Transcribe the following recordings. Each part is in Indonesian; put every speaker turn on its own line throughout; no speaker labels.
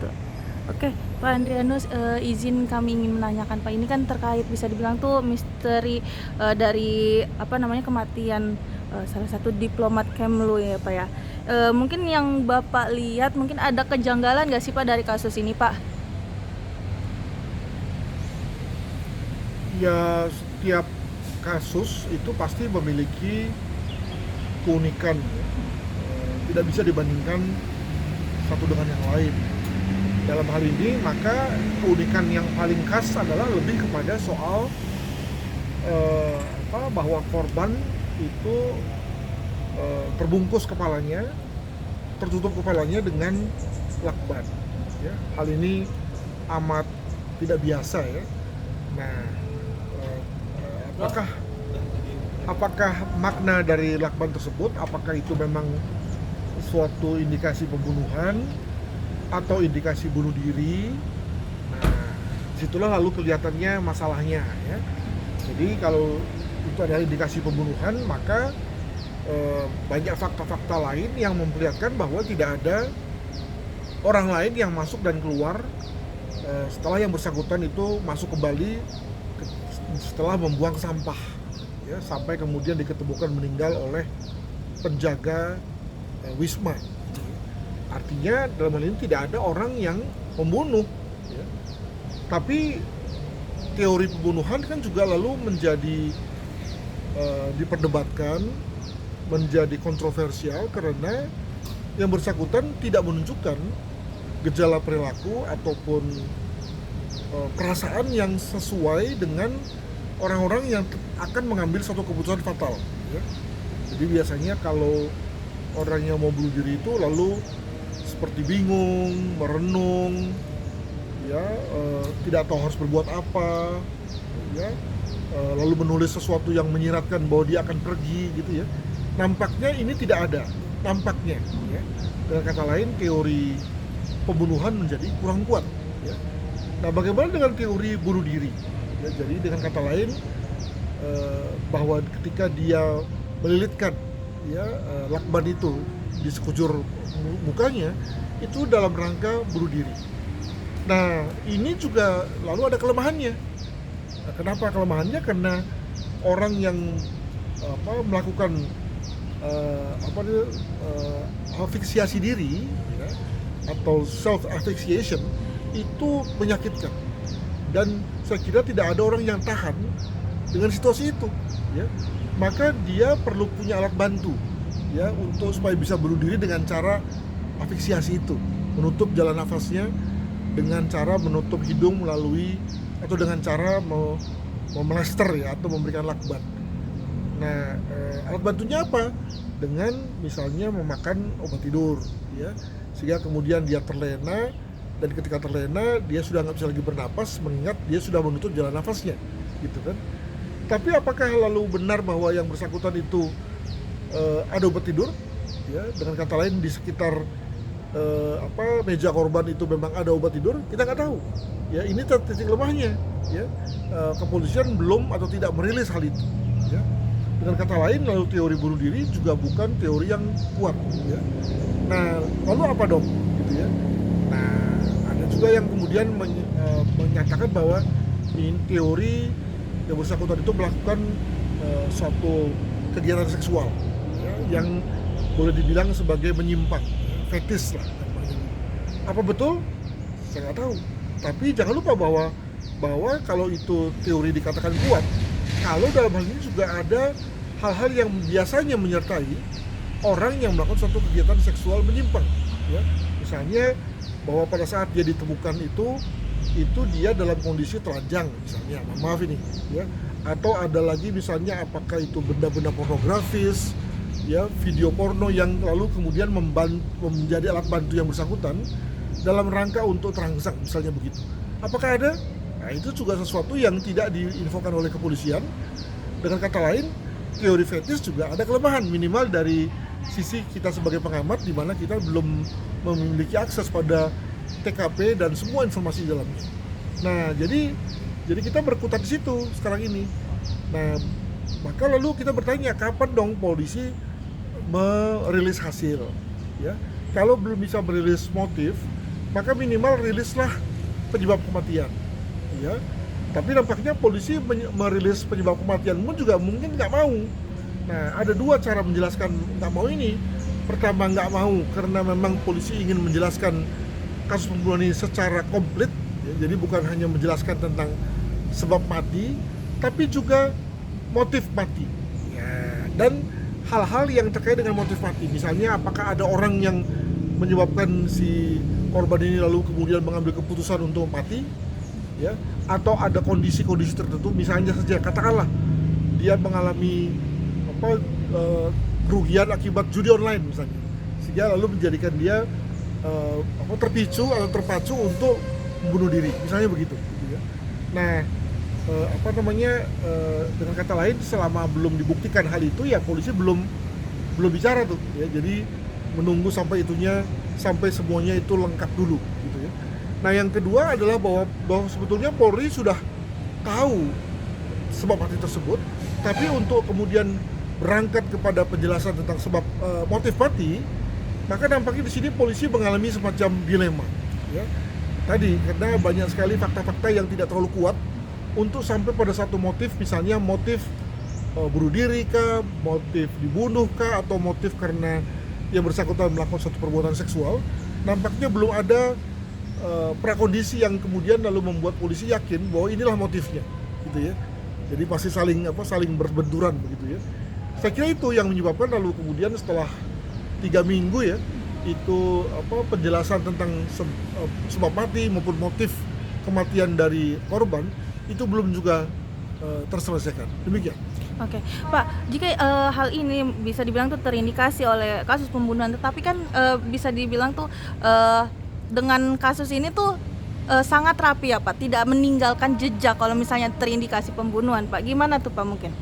gitu. Oke, Pak Andrianus, izin kami ingin menanyakan Pak, ini kan terkait bisa dibilang tuh misteri dari apa namanya kematian salah satu diplomat Kemlu ya Pak ya. Mungkin yang Bapak lihat mungkin ada kejanggalan nggak sih Pak dari kasus ini Pak?
Ya, setiap kasus itu pasti memiliki keunikan ya. Tidak bisa dibandingkan satu dengan yang lain. Dalam hal ini maka keunikan yang paling khas adalah lebih kepada soal eh, bahwa korban itu terbungkus kepalanya, tertutup kepalanya dengan lakban. Ya, hal ini amat tidak biasa ya. Nah, eh, apakah apakah makna dari lakban tersebut, apakah itu memang suatu indikasi pembunuhan atau indikasi bunuh diri? Nah, disitulah lalu kelihatannya masalahnya ya. Jadi kalau itu adalah indikasi pembunuhan, maka banyak fakta-fakta lain yang memperlihatkan bahwa tidak ada orang lain yang masuk dan keluar setelah yang bersangkutan itu masuk kembali setelah membuang sampah ya, sampai kemudian diketemukan meninggal oleh penjaga Wisma. Artinya dalam hal ini tidak ada orang yang membunuh ya. Tapi teori pembunuhan kan juga lalu menjadi diperdebatkan, menjadi kontroversial karena yang bersangkutan tidak menunjukkan gejala perilaku ataupun perasaan yang sesuai dengan orang-orang yang akan mengambil suatu keputusan fatal ya. Jadi biasanya kalau orang yang mau bunuh diri itu lalu seperti bingung, merenung ya, tidak tahu harus berbuat apa ya, lalu menulis sesuatu yang menyiratkan bahwa dia akan pergi gitu ya. Nampaknya ini tidak ada, nampaknya ya. Dengan kata lain, teori pembunuhan menjadi kurang kuat ya. Nah, bagaimana dengan teori bunuh diri ya? Jadi dengan kata lain, bahwa ketika dia melilitkan ya lakban itu di sekujur mukanya itu dalam rangka bunuh diri. Nah, ini juga lalu ada kelemahannya. Nah, kenapa kelemahannya? Karena orang yang melakukan afiksiasi diri ya, atau self asphyxiation itu menyakitkan, dan saya kira tidak ada orang yang tahan dengan situasi itu ya. Maka dia perlu punya alat bantu ya untuk supaya bisa bunuh diri dengan cara afiksiasi itu, menutup jalan nafasnya dengan cara menutup hidung melalui atau dengan cara memelester ya, atau memberikan lakban. Nah, alat bantunya apa? Dengan misalnya memakan obat tidur ya, sehingga kemudian dia terlena, dan ketika terlena dia sudah nggak bisa lagi bernapas mengingat dia sudah menutup jalan nafasnya gitu kan. Tapi apakah lalu benar bahwa yang bersangkutan itu ada obat tidur ya? Dengan kata lain di sekitar meja korban itu memang ada obat tidur, kita nggak tahu ya. Ini titik lemahnya ya. Kepolisian belum atau tidak merilis hal itu ya. Dengan kata lain, lalu teori bunuh diri juga bukan teori yang kuat ya. Nah, lalu apa dong gitu ya. Nah, ada juga yang kemudian menyatakan bahwa ini teori yang bersangkutan itu melakukan suatu kegiatan seksual ya, yang boleh dibilang sebagai menyimpang, fetis lah. Apa betul? Saya nggak tahu. Tapi jangan lupa bahwa kalau itu teori dikatakan kuat, kalau dalam hal ini juga ada hal-hal yang biasanya menyertai orang yang melakukan suatu kegiatan seksual menyimpang ya. Misalnya bahwa pada saat dia ditemukan itu dia dalam kondisi telanjang misalnya, maaf ini ya, atau ada lagi misalnya apakah itu benda-benda pornografis ya, video porno yang lalu kemudian menjadi alat bantu yang bersangkutan dalam rangka untuk terangsang misalnya begitu. Apakah ada? Nah, itu juga sesuatu yang tidak diinfokan oleh kepolisian. Dengan kata lain, teori fetis juga ada kelemahan, minimal dari sisi kita sebagai pengamat, di mana kita belum memiliki akses pada TKP dan semua informasi di dalamnya. Nah, jadi kita berkutat di situ sekarang ini. Nah, maka lalu kita bertanya, kapan dong polisi merilis hasil? Ya, kalau belum bisa merilis motif, maka minimal rilislah penyebab kematian, ya. Tapi nampaknya polisi merilis penyebab kematian pun juga mungkin nggak mau. Nah, ada dua cara menjelaskan nggak mau ini. Pertama, nggak mau karena memang polisi ingin menjelaskan kasus pembunuhan ini secara komplit, ya. Jadi bukan hanya menjelaskan tentang sebab mati, tapi juga motif mati, ya. Dan hal-hal yang terkait dengan motif mati, misalnya apakah ada orang yang menyebabkan si korban ini lalu kemudian mengambil keputusan untuk mati, ya, atau ada kondisi-kondisi tertentu, misalnya saja katakanlah dia mengalami kerugian akibat judi online misalnya, sehingga lalu menjadikan dia terpicu atau terpacu untuk membunuh diri, misalnya begitu, gitu ya. Nah, dengan kata lain, selama belum dibuktikan hal itu, ya polisi belum bicara tuh, ya. Jadi menunggu sampai semuanya itu lengkap dulu, gitu ya. Nah, yang kedua adalah bahwa sebetulnya Polri sudah tahu sebab mati tersebut, tapi untuk kemudian berangkat kepada penjelasan tentang sebab motif mati, maka nampaknya di sini polisi mengalami semacam dilema, ya. Tadi karena banyak sekali fakta-fakta yang tidak terlalu kuat untuk sampai pada satu motif, misalnya motif bunuh diri kah, motif dibunuh kah, atau motif karena yang bersangkutan melakukan suatu perbuatan seksual. Nampaknya belum ada prakondisi yang kemudian lalu membuat polisi yakin bahwa inilah motifnya, gitu ya. Jadi pasti saling berbenturan begitu ya. Saya kira itu yang menyebabkan lalu kemudian setelah 3 minggu ya, itu penjelasan tentang sebab mati maupun motif kematian dari korban itu belum juga terselesaikan. Demikian.
Oke, Pak, jika hal ini bisa dibilang tuh terindikasi oleh kasus pembunuhan, tetapi kan bisa dibilang tuh dengan kasus ini tuh sangat rapi ya Pak, tidak meninggalkan jejak kalau misalnya terindikasi pembunuhan, Pak. Gimana tuh Pak mungkin?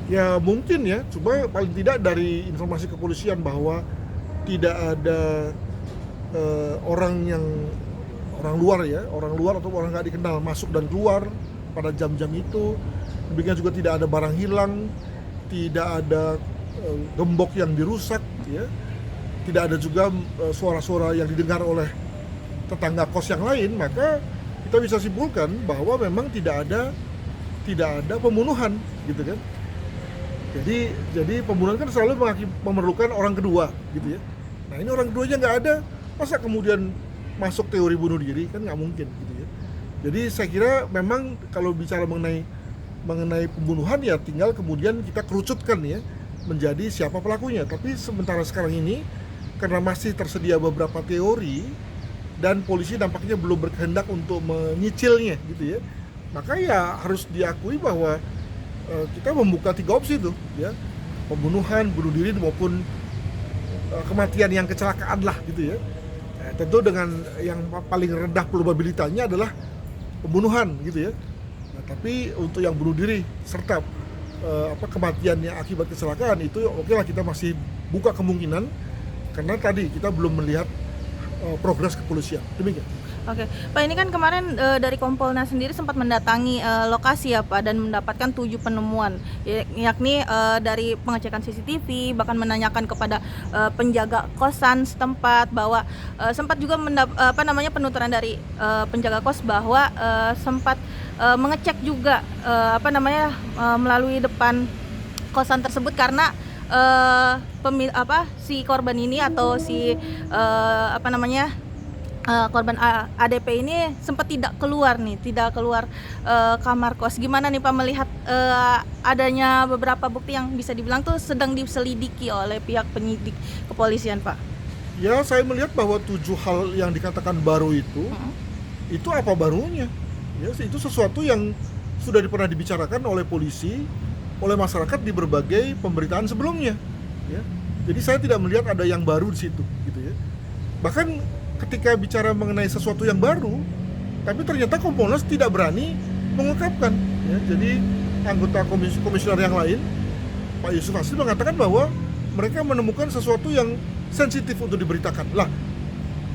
Ya mungkin ya, cuma paling tidak dari informasi kepolisian bahwa tidak ada orang luar atau orang nggak dikenal masuk dan keluar pada jam-jam itu. Demikian juga tidak ada barang hilang, tidak ada gembok yang dirusak, ya. Tidak ada juga suara-suara yang didengar oleh tetangga kos yang lain, maka kita bisa simpulkan bahwa memang tidak ada pembunuhan, gitu kan. Jadi pembunuhan kan selalu memerlukan orang kedua, gitu ya. Nah, ini orang keduanya nggak ada, masa kemudian masuk teori bunuh diri, kan nggak mungkin, gitu ya. Jadi saya kira memang kalau bicara mengenai pembunuhan, ya tinggal kemudian kita kerucutkan ya menjadi siapa pelakunya. Tapi sementara sekarang ini karena masih tersedia beberapa teori dan polisi nampaknya belum berkehendak untuk menyicilnya, gitu ya, maka ya harus diakui bahwa kita membuka 3 opsi itu, ya, pembunuhan, bunuh diri maupun kematian yang kecelakaan lah, gitu ya. Tentu dengan yang paling rendah probabilitasnya adalah pembunuhan, gitu ya. Nah, tapi untuk yang bunuh diri serta kematian yang akibat kecelakaan itu oke lah, kita masih buka kemungkinan karena tadi kita belum melihat progres kepolisian. Demikian.
Oke, Pak, ini kan kemarin dari Kompolnas sendiri sempat mendatangi lokasi ya Pak, dan mendapatkan 7 penemuan, yakni dari pengecekan CCTV, bahkan menanyakan kepada penjaga kosan setempat bahwa sempat juga penuturan dari penjaga kos bahwa sempat mengecek juga melalui depan kosan tersebut karena si korban ini atau si korban ADP ini sempat tidak keluar kamar kos. Gimana nih Pak melihat adanya beberapa bukti yang bisa dibilang tuh sedang diselidiki oleh pihak penyidik kepolisian, Pak?
Ya, saya melihat bahwa 7 hal yang dikatakan baru itu apa barunya? Ya, itu sesuatu yang sudah pernah dibicarakan oleh polisi, oleh masyarakat di berbagai pemberitaan sebelumnya. Ya. Jadi saya tidak melihat ada yang baru di situ, gitu ya. Bahkan ketika bicara mengenai sesuatu yang baru, tapi ternyata Kompolnas tidak berani mengungkapkan. Ya, jadi anggota komisioner yang lain, Pak Yusuf Hasri, mengatakan bahwa mereka menemukan sesuatu yang sensitif untuk diberitakan. Lah,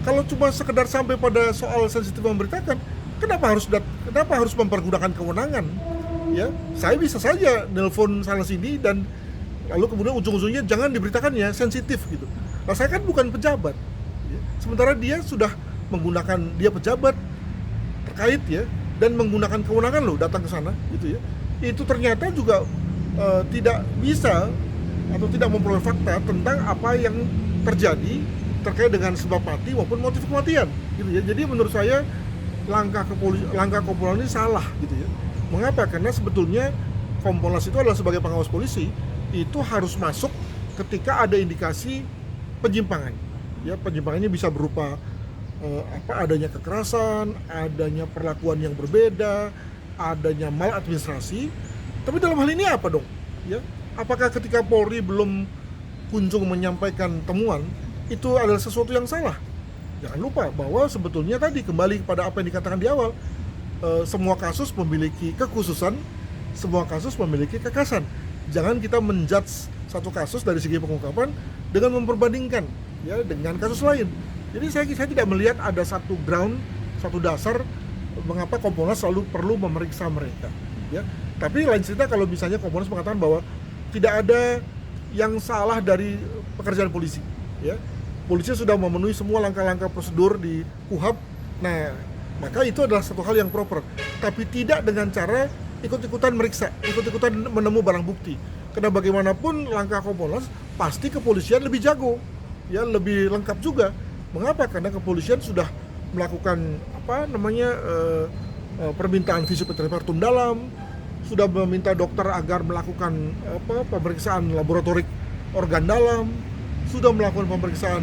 kalau cuma sekedar sampai pada soal sensitif memberitakan, kenapa harus mempergunakan kewenangan? Ya, saya bisa saja nelpon sana sini dan lalu kemudian ujung-ujungnya jangan diberitakan ya, sensitif gitu. Nah, saya kan bukan pejabat. ya. Sementara dia sudah menggunakan, dia pejabat terkait ya, dan menggunakan kewenangan loh datang ke sana gitu ya. Itu ternyata juga tidak bisa atau tidak memperoleh fakta tentang apa yang terjadi terkait dengan sebab mati maupun motif kematian gitu ya. Jadi menurut saya langkah Kompolnas ini salah gitu ya. Mengapa? Karena sebetulnya Kompolnas itu adalah sebagai pengawas polisi, itu harus masuk ketika ada indikasi penyimpangan. Ya, penyimpangannya bisa berupa adanya kekerasan, adanya perlakuan yang berbeda, adanya maladministrasi. Tapi dalam hal ini apa dong? Ya, apakah ketika Polri belum kunjung menyampaikan temuan itu adalah sesuatu yang salah? Jangan lupa bahwa sebetulnya tadi kembali kepada apa yang dikatakan di awal, semua kasus memiliki kekhususan, semua kasus memiliki kekhasan. Jangan kita menjudge satu kasus dari segi pengungkapan dengan memperbandingkan ya dengan kasus lain. Jadi saya tidak melihat ada satu ground, satu dasar mengapa Kompolnas selalu perlu memeriksa mereka. Ya. Tapi lain cerita kalau misalnya Kompolnas mengatakan bahwa tidak ada yang salah dari pekerjaan polisi. Ya. Polisi sudah memenuhi semua langkah-langkah prosedur di KUHAP. Nah, maka itu adalah satu hal yang proper. Tapi tidak dengan cara ikut-ikutan meriksa, ikut-ikutan menemu barang bukti. Karena bagaimanapun langkah Kompolnas pasti kepolisian lebih jago, ya lebih lengkap juga. Mengapa? Karena kepolisian sudah melakukan permintaan visum et repertum dalam, sudah meminta dokter agar melakukan pemeriksaan laboratorik organ dalam, sudah melakukan pemeriksaan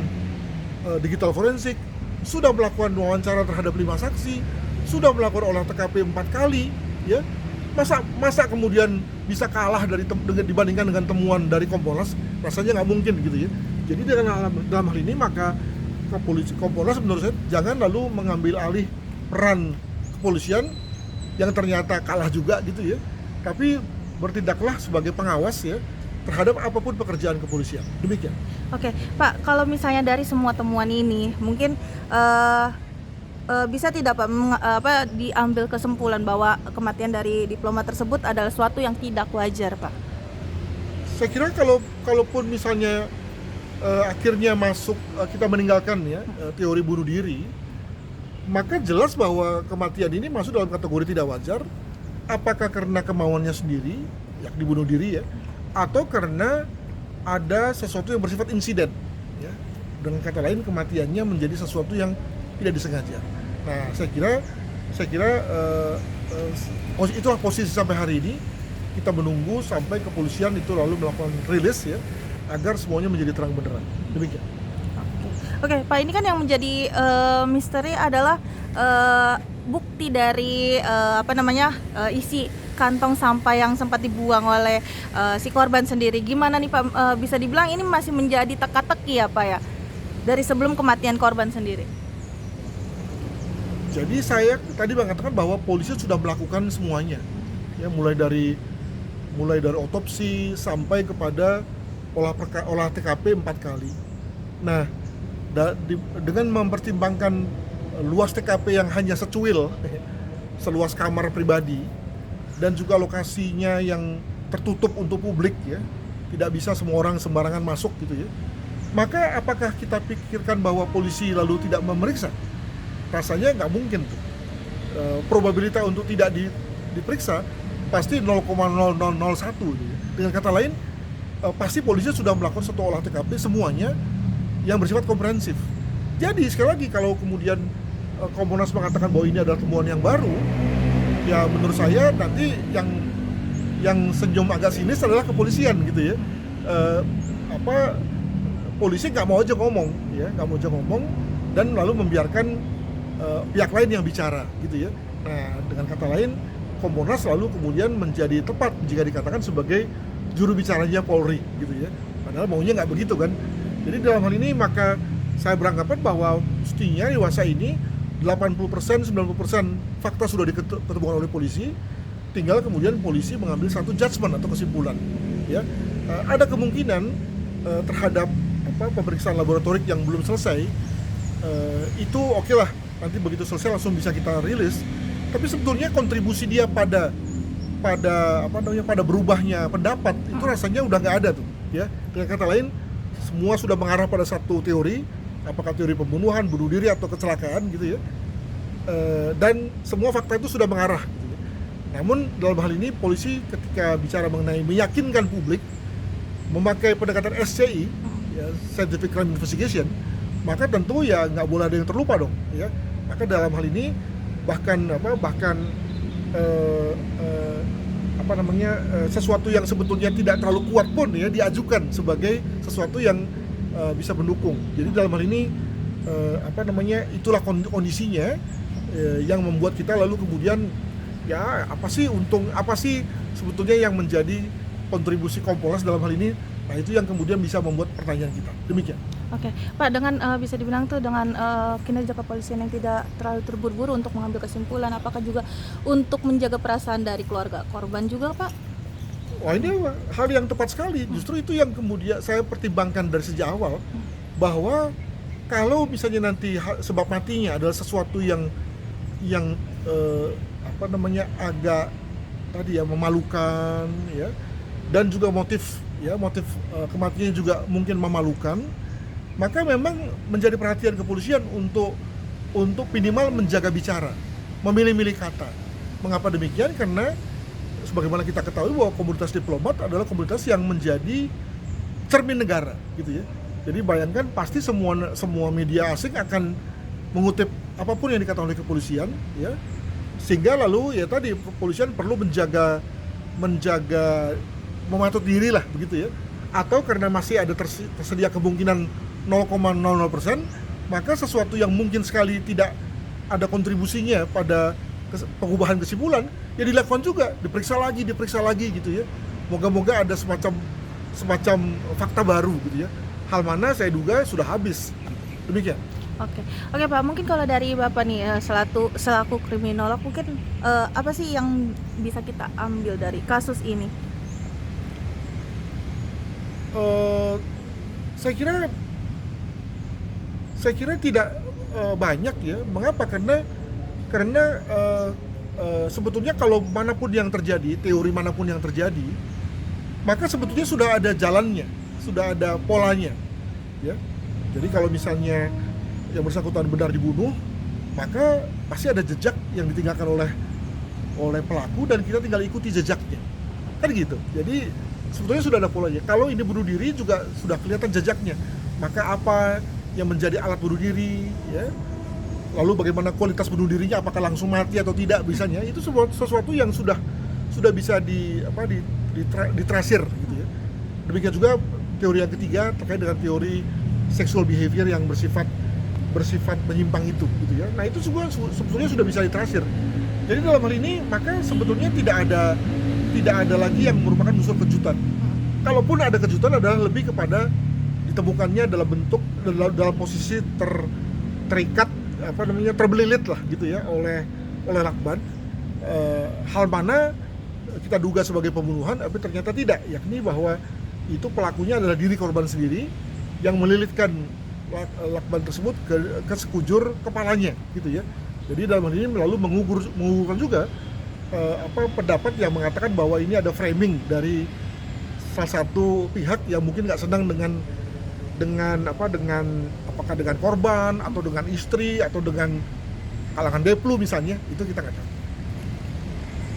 digital forensik, sudah melakukan wawancara terhadap 5 saksi, sudah melakukan olah TKP 4 kali, ya. Masa kemudian bisa kalah dibandingkan dengan temuan dari Kompolnas? Rasanya nggak mungkin gitu ya. Jadi dalam hal ini maka Kompolnas menurut saya jangan lalu mengambil alih peran kepolisian yang ternyata kalah juga gitu ya. Tapi bertindaklah sebagai pengawas ya terhadap apapun pekerjaan kepolisian. Demikian.
Oke, Pak, kalau misalnya dari semua temuan ini mungkin bisa tidak Pak diambil kesimpulan bahwa kematian dari diplomat tersebut adalah suatu yang tidak wajar, Pak?
Saya kira kalaupun misalnya akhirnya masuk kita meninggalkan ya teori bunuh diri, maka jelas bahwa kematian ini masuk dalam kategori tidak wajar. Apakah karena kemauannya sendiri, yakni bunuh diri ya, atau karena ada sesuatu yang bersifat insiden ya. Dengan kata lain kematiannya menjadi sesuatu yang tidak disengaja. Nah, saya kira itulah posisi sampai hari ini. Kita menunggu sampai kepolisian itu lalu melakukan rilis ya, agar semuanya menjadi terang benderang. Demikian.
Oke, Pak, ini kan yang menjadi misteri adalah bukti dari isi kantong sampah yang sempat dibuang oleh si korban sendiri. Gimana nih Pak, bisa dibilang ini masih menjadi teka-teki ya Pak ya, dari sebelum kematian korban sendiri?
Jadi saya tadi mengatakan bahwa polisi sudah melakukan semuanya, ya mulai dari otopsi sampai kepada olah TKP 4 kali. Nah, dengan mempertimbangkan luas TKP yang hanya secuil, seluas kamar pribadi, dan juga lokasinya yang tertutup untuk publik ya, tidak bisa semua orang sembarangan masuk gitu ya. Maka apakah kita pikirkan bahwa polisi lalu tidak memeriksa? Rasanya nggak mungkin tuh. Probabilitas untuk tidak diperiksa pasti 0,0001 gitu ya. Dengan kata lain, pasti polisi sudah melakukan satu olah TKP semuanya yang bersifat komprehensif. Jadi sekali lagi kalau kemudian Kompolnas mengatakan bahwa ini adalah temuan yang baru, ya menurut saya nanti yang senyum agak sinis adalah kepolisian gitu ya. Polisi nggak mau aja ngomong dan lalu membiarkan pihak lain yang bicara gitu ya. Nah, dengan kata lain Kompolnas selalu kemudian menjadi tepat jika dikatakan sebagai juru bicaranya Polri gitu ya. Padahal maunya nggak begitu kan. Jadi dalam hal ini maka saya beranggapan bahwa mestinya dewasa ini 80%, 90% fakta sudah diketemukan oleh polisi, tinggal kemudian polisi mengambil satu judgement atau kesimpulan. Ya, ada kemungkinan terhadap pemeriksaan laboratorik yang belum selesai, itu oke lah, nanti begitu selesai langsung bisa kita rilis. Tapi sebetulnya kontribusi dia pada berubahnya pendapat itu rasanya udah nggak ada tuh. Ya, dengan kata lain semua sudah mengarah pada satu teori apakah teori pembunuhan, bunuh diri atau kecelakaan gitu ya. Dan semua fakta itu sudah mengarah gitu ya. Namun dalam hal ini polisi ketika bicara mengenai meyakinkan publik memakai pendekatan SCI, ya, Scientific Crime Investigation, maka tentu ya nggak boleh ada yang terlupa dong ya. Maka dalam hal ini bahkan sesuatu yang sebetulnya tidak terlalu kuat pun ya diajukan sebagai sesuatu yang bisa mendukung. Jadi dalam hal ini itulah kondisinya yang membuat kita lalu kemudian ya apa sih sebetulnya yang menjadi kontribusi Kompolnas dalam hal ini. Nah itu yang kemudian bisa membuat pertanyaan kita. Demikian.
Oke, Pak, dengan bisa dibilang tuh dengan kinerja kepolisian yang tidak terlalu terburu-buru untuk mengambil kesimpulan, apakah juga untuk menjaga perasaan dari keluarga korban juga, Pak?
Wah, ini hal yang tepat sekali. Justru itu yang kemudian saya pertimbangkan dari sejak awal, bahwa kalau misalnya nanti sebab matinya adalah sesuatu yang agak tadi ya memalukan ya, dan juga motif kematiannya juga mungkin memalukan, maka memang menjadi perhatian kepolisian untuk minimal menjaga bicara, memilih-milih kata. Mengapa demikian? Karena sebagaimana kita ketahui bahwa komunitas diplomat adalah komunitas yang menjadi cermin negara, gitu ya. Jadi bayangkan pasti semua media asing akan mengutip apapun yang dikatakan oleh kepolisian, ya. Sehingga lalu ya tadi kepolisian perlu menjaga mematut diri lah begitu ya. Atau karena masih ada tersedia kemungkinan 0,00%, maka sesuatu yang mungkin sekali tidak ada kontribusinya pada pengubahan kesimpulan ya dilakukan juga, diperiksa lagi gitu ya. Moga-moga ada semacam fakta baru gitu ya. Hal mana saya duga sudah habis. Demikian.
Oke Pak, mungkin kalau dari Bapak nih selaku kriminolog, mungkin apa sih yang bisa kita ambil dari kasus ini?
Saya kira tidak banyak ya. Mengapa? Karena sebetulnya kalau manapun yang terjadi, teori manapun yang terjadi, maka sebetulnya sudah ada jalannya, sudah ada polanya, ya. Jadi kalau misalnya yang bersangkutan benar dibunuh, maka pasti ada jejak yang ditinggalkan oleh pelaku dan kita tinggal ikuti jejaknya, kan gitu. Jadi sebetulnya sudah ada polanya. Kalau ini bunuh diri juga sudah kelihatan jejaknya. Maka apa yang menjadi alat bunuh diri, ya. Lalu bagaimana kualitas bunuh dirinya, apakah langsung mati atau tidak misalnya, itu sesuatu yang sudah bisa ditrasir gitu ya. Demikian juga teori yang ketiga terkait dengan teori sexual behavior yang bersifat menyimpang itu gitu ya. Nah, itu sebetulnya sudah bisa ditrasir. Jadi dalam hal ini maka sebetulnya tidak ada lagi yang merupakan unsur kejutan. Kalaupun ada kejutan adalah lebih kepada ditemukannya dalam posisi terikat terbelilit lah gitu ya oleh lakban. Hal mana kita duga sebagai pembunuhan tapi ternyata tidak, yakni bahwa itu pelakunya adalah diri korban sendiri yang melilitkan lakban tersebut ke sekujur kepalanya gitu ya. Jadi dalam hal ini lalu mengugurkan juga pendapat yang mengatakan bahwa ini ada framing dari salah satu pihak yang mungkin nggak senang dengan apakah dengan korban atau dengan istri atau dengan kalangan Deplu misalnya, itu kita nggak tahu.